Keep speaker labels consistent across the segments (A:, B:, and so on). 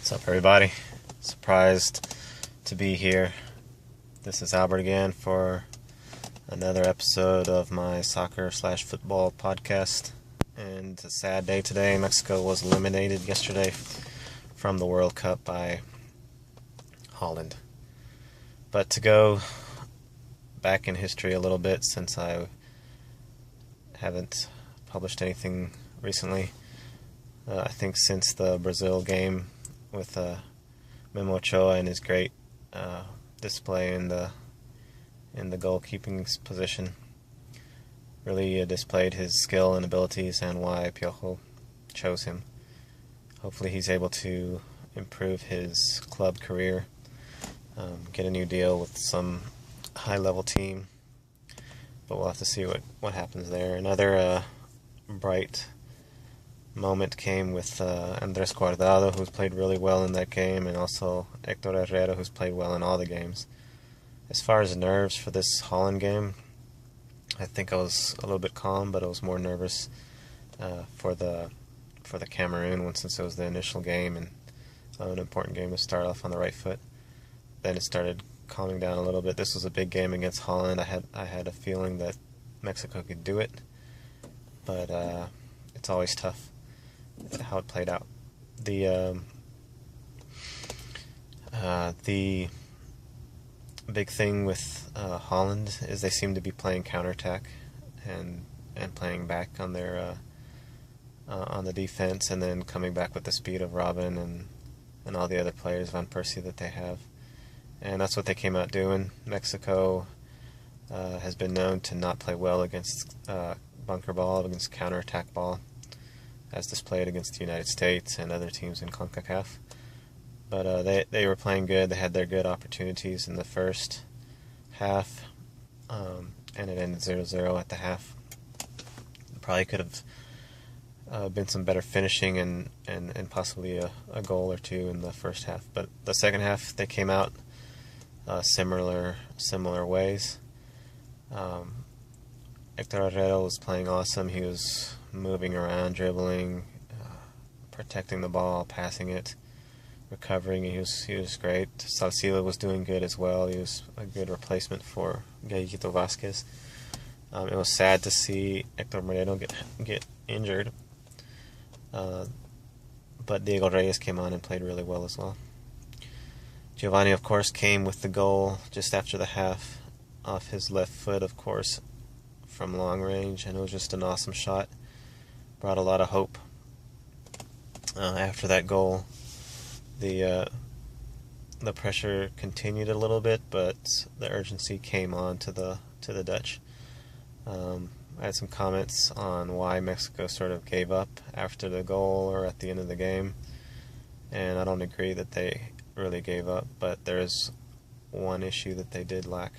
A: What's up, everybody? Surprised to be here. This is Albert again for another episode of my soccer/football podcast. And it's a sad day today. Mexico was eliminated yesterday from the World Cup by Holland. But to go back in history a little bit, since I haven't published anything recently, I think since the Brazil game with Memo Ochoa and his great display in the goalkeeping position, really displayed his skill and abilities, and why Piojo chose him. Hopefully he's able to improve his club career, get a new deal with some high-level team, but we'll have to see what happens there. Another bright moment came with Andres Guardado, who's played really well in that game, and also Hector Herrera, who's played well in all the games. As far as nerves for this Holland game, I think I was a little bit calm, but I was more nervous for the Cameroon one, since it was the initial game and an important game to start off on the right foot. Then it started calming down a little bit. This was a big game against Holland. I had a feeling that Mexico could do it, but it's always tough how it played out. The big thing with Holland is they seem to be playing counterattack and playing back on their on the defense, and then coming back with the speed of Robin and all the other players, Van Persie, that they have. And that's what they came out doing. Mexico has been known to not play well against bunker ball, against counterattack ball, as displayed against the United States and other teams in CONCACAF. But they were playing good. They had their good opportunities in the first half, and it ended 0-0 at the half. Probably could have been some better finishing and possibly a goal or two in the first half. But the second half, they came out similar ways. Hector Herrera was playing awesome. He was moving around, dribbling, protecting the ball, passing it, recovering. He was great. Salcido was doing good as well. He was a good replacement for Gallito Vasquez. It was sad to see Hector Moreno get injured, but Diego Reyes came on and played really well as well. Giovanni, of course, came with the goal just after the half off his left foot, of course, from long range, and it was just an awesome shot. Brought a lot of hope. After that goal, the pressure continued a little bit, but the urgency came on to the Dutch. I had some comments on why Mexico sort of gave up after the goal or at the end of the game, and I don't agree that they really gave up, but there is one issue that they did lack.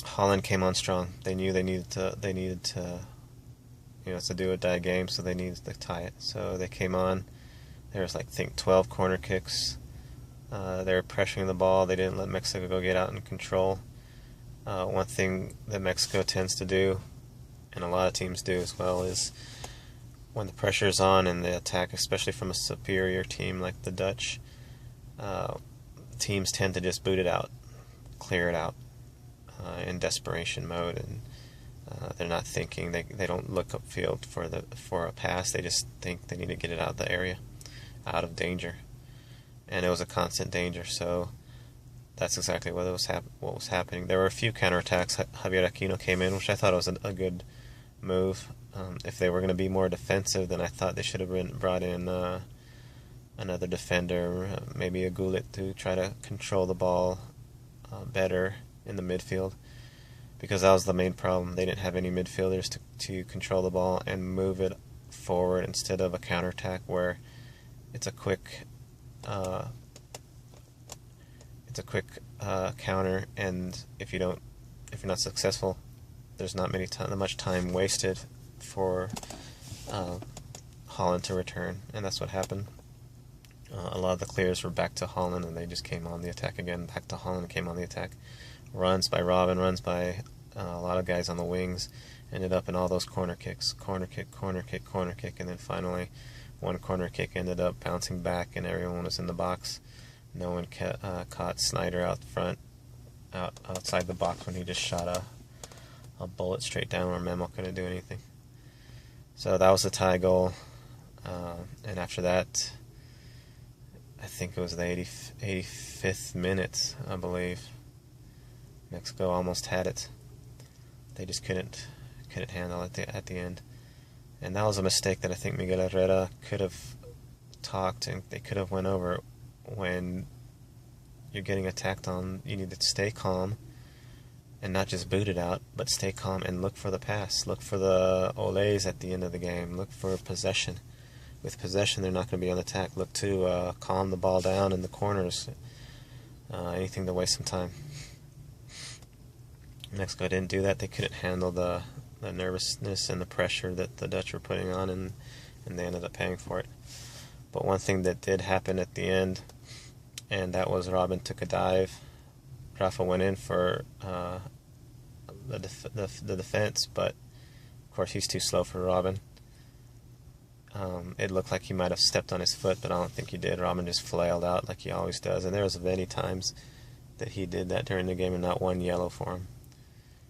A: Holland came on strong. They knew they needed to it's a do or die game, so they needed to tie it. So they came on. There was 12 corner kicks. They were pressuring the ball. They didn't let Mexico go get out and control. One thing that Mexico tends to do, and a lot of teams do as well, is when the pressure is on and the attack, especially from a superior team like the Dutch, teams tend to just boot it out, clear it out in desperation mode, and they're not thinking. They don't look upfield for a pass. They just think they need to get it out of the area, out of danger, and it was a constant danger. So that's exactly what was happening. There were a few counterattacks. Javier Aquino came in, which I thought was a good move. If they were going to be more defensive, then I thought they should have brought in another defender, maybe a Gullit, to try to control the ball better in the midfield, because that was the main problem. They didn't have any midfielders to control the ball and move it forward, instead of a counterattack where it's a quick counter, and if you're not successful, there's not much time wasted for Holland to return, and that's what happened. A lot of the clears were back to Holland, and they just came on the attack again. Back to Holland, came on the attack. Runs by Robin, runs by a lot of guys on the wings, ended up in all those corner kicks. Corner kick, corner kick, corner kick, and then finally one corner kick ended up bouncing back and everyone was in the box. No one caught Snyder out front, outside the box when he just shot a bullet straight down where Memo couldn't do anything. So that was the tie goal. And after that, I think it was the 85th minute, I believe, Mexico almost had it. They just couldn't handle it at the end. And that was a mistake that I think Miguel Herrera could have talked, and they could have went over. When you're getting attacked on, you need to stay calm and not just boot it out, but stay calm and look for the pass. Look for the olays at the end of the game. Look for possession. With possession, they're not going to be on attack. Look to calm the ball down in the corners. Anything to waste some time. Mexico didn't do that. They couldn't handle the nervousness and the pressure that the Dutch were putting on, and they ended up paying for it. But one thing that did happen at the end, and that was Robin took a dive. Rafa went in for the defense, but of course he's too slow for Robin. It looked like he might have stepped on his foot, but I don't think he did. Robin just flailed out like he always does, and there was many times that he did that during the game and not one yellow for him.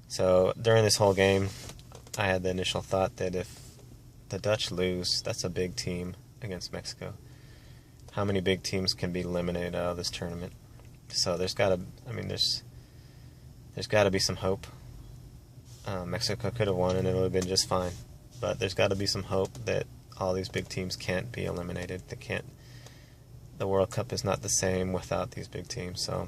A: So during this whole game, I had the initial thought that if the Dutch lose, that's a big team against Mexico. How many big teams can be eliminated out of this tournament? So there's got to be some hope. Mexico could have won and it would have been just fine, but there's got to be some hope that all these big teams can't be eliminated. They can't. The World Cup is not the same without these big teams. So,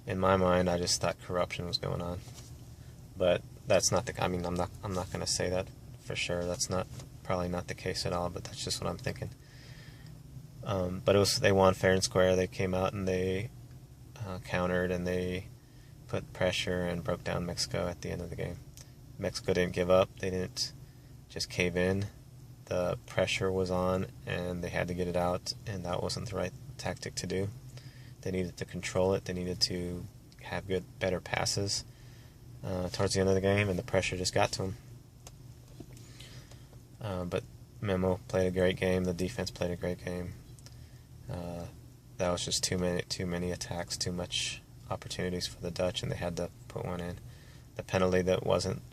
A: in my mind, I just thought corruption was going on, but that's not the. I mean, I'm not going to say that for sure. That's probably not the case at all. But that's just what I'm thinking. But they won fair and square. They came out and they countered and they put pressure and broke down Mexico at the end of the game. Mexico didn't give up. They didn't just cave in. The pressure was on and they had to get it out, and that wasn't the right tactic to do. They needed to control it. They needed to have better passes towards the end of the game, and the pressure just got to them. But Memo played a great game. The defense played a great game. That was just too many attacks, too much opportunities for the Dutch, and they had to put one in. The penalty that wasn't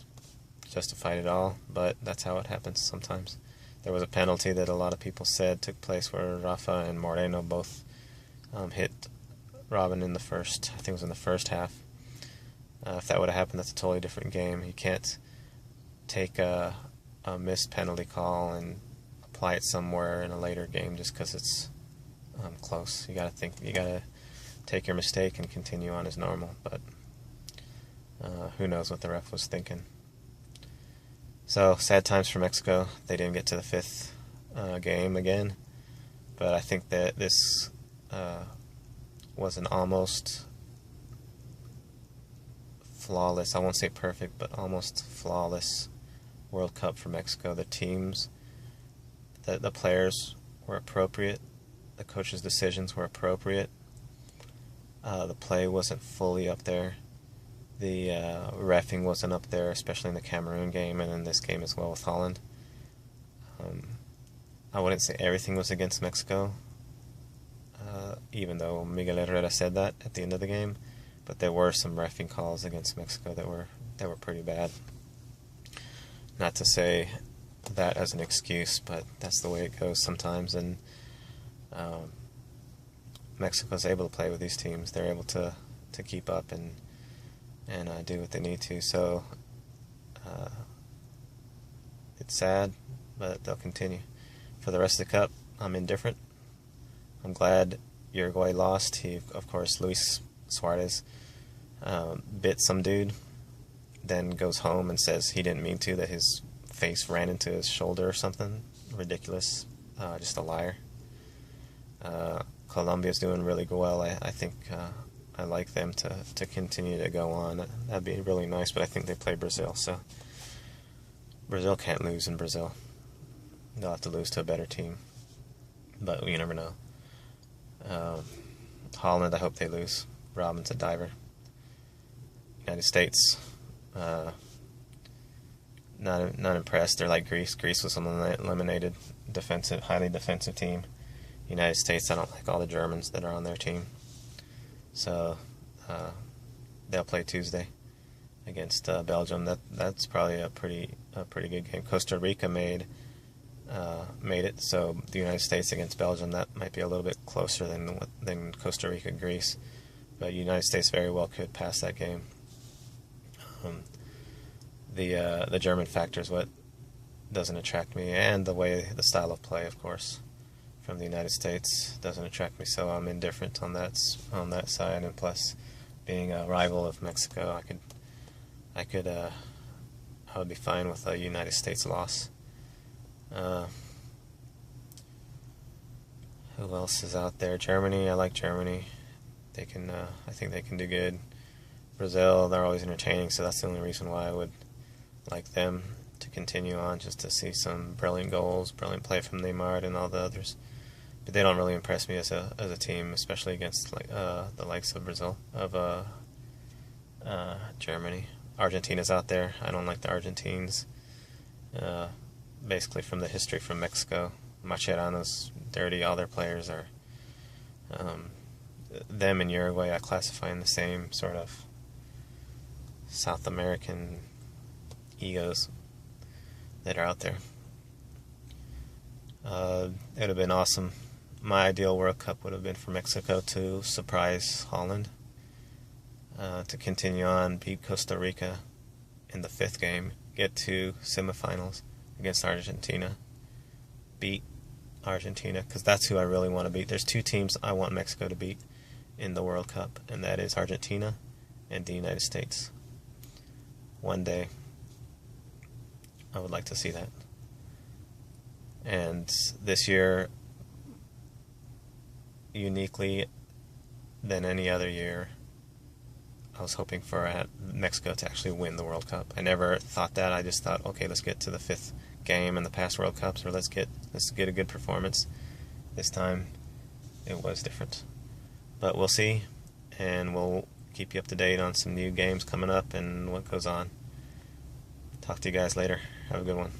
A: justified at all, but that's how it happens sometimes. There was a penalty that a lot of people said took place where Rafa and Moreno both hit Robin in the first, I think it was in the first half. If that would have happened, that's a totally different game. You can't take a missed penalty call and apply it somewhere in a later game just because it's close. You gotta take your mistake and continue on as normal, but who knows what the ref was thinking. So, sad times for Mexico. They didn't get to the fifth game again, but I think that this was an almost flawless, I won't say perfect, but almost flawless World Cup for Mexico. The teams, the players were appropriate. The coach's decisions were appropriate. The play wasn't fully up there. The reffing wasn't up there, especially in the Cameroon game and in this game as well with Holland. I wouldn't say everything was against Mexico, even though Miguel Herrera said that at the end of the game. But there were some reffing calls against Mexico that were pretty bad. Not to say that as an excuse, but that's the way it goes sometimes. And Mexico's able to play with these teams. They're able to keep up and do what they need to. So it's sad, but they'll continue. For the rest of the Cup, I'm indifferent. I'm glad Uruguay lost. Of course, Luis Suarez bit some dude, then goes home and says he didn't mean to, that his face ran into his shoulder or something. Ridiculous. Just a liar. Colombia's doing really well. I think I like them to continue to go on. That'd be really nice, but I think they play Brazil, so Brazil can't lose in Brazil. They'll have to lose to a better team, but you never know. Holland, I hope they lose. Robin's a diver. United States, not impressed. They're like Greece. Greece was an eliminated highly defensive team. United States, I don't like all the Germans that are on their team. So they'll play Tuesday against Belgium. That's probably a pretty good game. Costa Rica made it, so the United States against Belgium, that might be a little bit closer than Costa Rica Greece, but United States very well could pass that game. The German factor is what doesn't attract me, and the style of play, of course, from the United States doesn't attract me. So I'm indifferent on that side, and plus, being a rival of Mexico, I would be fine with a United States loss. Who else is out there? Germany. I like Germany. They can. I think they can do good. Brazil. They're always entertaining, so that's the only reason why I would like them to continue on, just to see some brilliant goals, brilliant play from Neymar and all the others. But they don't really impress me as a team, especially against the likes of Brazil, of Germany. Argentina's out there. I don't like the Argentines. Basically from the history from Mexico. Mascherano's dirty. All their players are them and Uruguay I classify in the same sort of South American egos that are out there. It would have been awesome. My ideal World Cup would have been for Mexico to surprise Holland, to continue on, beat Costa Rica in the 5th game, get to semifinals against Argentina, beat Argentina, because that's who I really want to beat. There's 2 teams I want Mexico to beat in the World Cup, and that is Argentina and the United States. One day, I would like to see that. And this year, uniquely than any other year, I was hoping for Mexico to actually win the World Cup. I never thought that. I just thought, okay, let's get to the 5th game in the past World Cups, or let's get a good performance. This time, it was different. But we'll see, and we'll keep you up to date on some new games coming up and what goes on. Talk to you guys later. Have a good one.